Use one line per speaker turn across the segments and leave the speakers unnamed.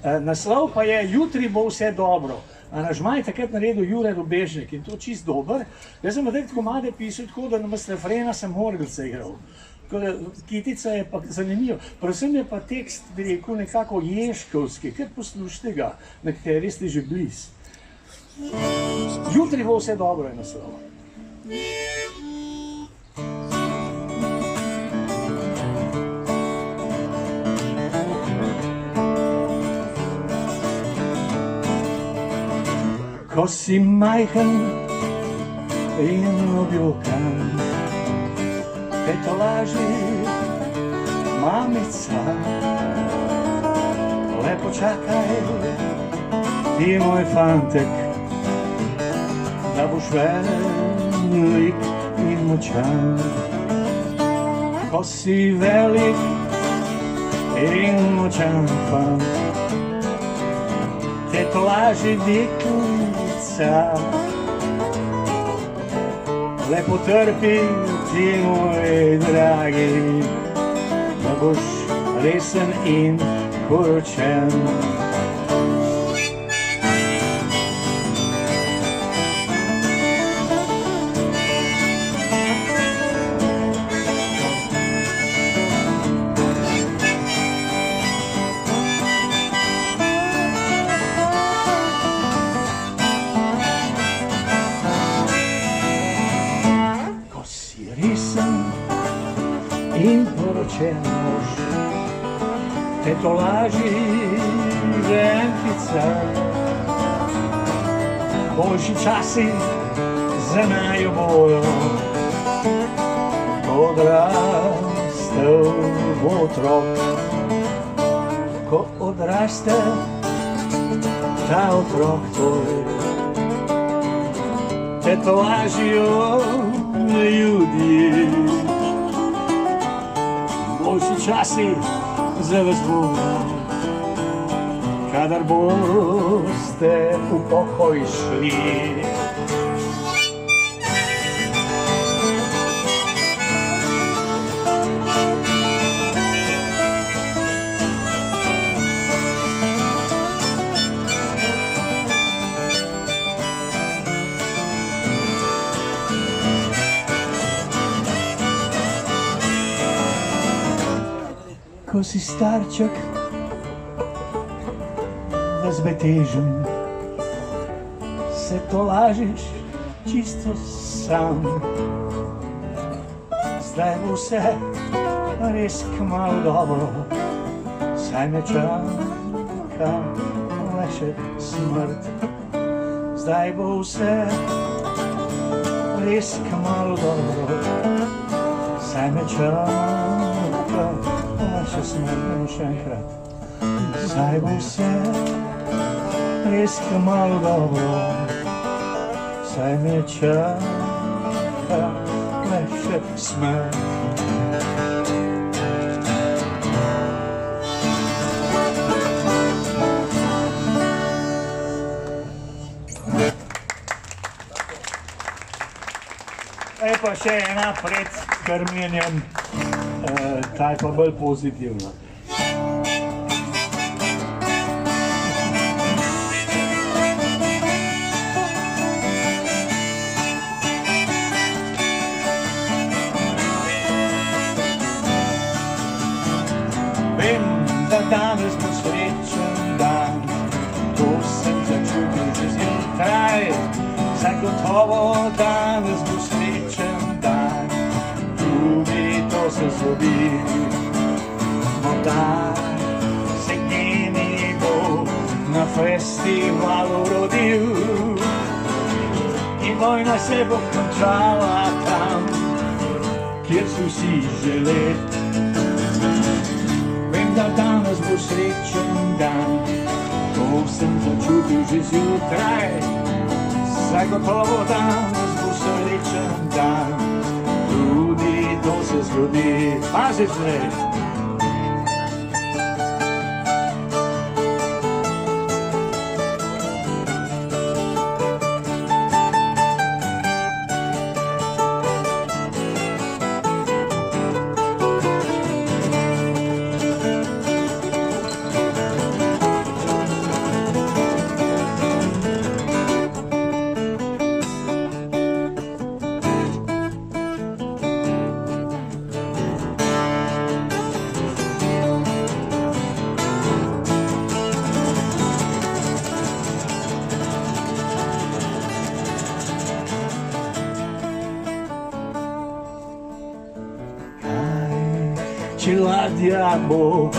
Naslov pa je Jutri bo vse dobro. Aranžma je takrat naredil Jure Robežnik in to čist dober. Jaz sem takrat komade pisal tako, da namesto refrena sem orgelce igral. Kitica je pa zanimivo. Predvsem je pa tekst, bi rekel, nekako ježkovski, ker poslušajte ga, na kateri ste že bliz. Jutri bo vse dobro je naslov. Ko si majhen in objokan, te tolaži mamica. Lepo čakaj, ti moj fantek, da boš velik in močan. Ko si velik in močan fant, te tolaži deklica. Lepo trpi ti, moj dragi, da boš resen in poročen. Te tolaži ženkica, boljši časi za naju bojo, ko odrastel bo otrok. Ko odraste ta otrok tvoj, te tolažijo ljudje. Boljši časi za vas bojo, kadar boste v pokoj šli. Ko si starček, razbetežen, se tolažiš čisto sam. Zdaj bo vse res kmalu dobro, saj me čaka le še smrt. Zdaj bo vse res kmalu dobro, saj me čaka še smrtno še enkrat. Zdaj bo vse res kmalu dobro, saj me čaka le še smrt. Pa še ena pred krmljenjem, ta je pa bolj pozitivna. Vem, da danes bo srečen dan, to sem začutil že zjutraj, zagotovo danes bo srečen dan, tudi to se zgodi. Morda se njeni bo na festivalu rodil in vojna se bo končala tam, kjer so vsi želeli. Vem, da danes bo srečen dan, to sem začutil že zjutraj, zagotovo danes bo srečen dan, tudi to se zgodi. Pazi zdaj! če ladja bo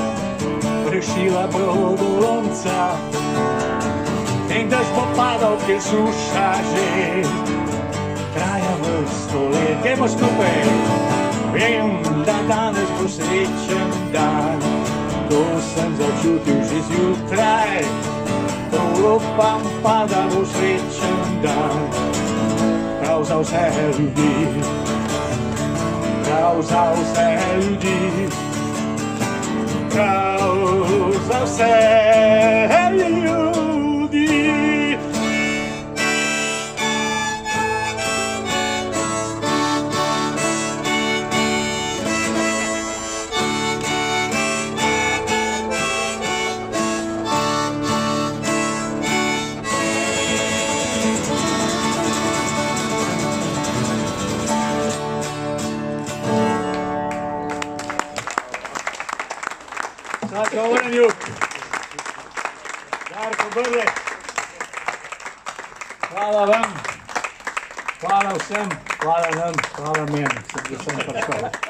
rešila brodolomca in dež bo padal, kjer suša že traja vrsto let. Gremo skupaj! Vem, da danes bo srečen dan, to sem začutil že zjutraj. Upam pa, da bo srečen dan, prav za vse ljudi, prav za vse ljudi, prav za vse ljudi. Saša Olenjuk, hvala vam, hvala vsem, hvala nam, hvala meni, sem prišel.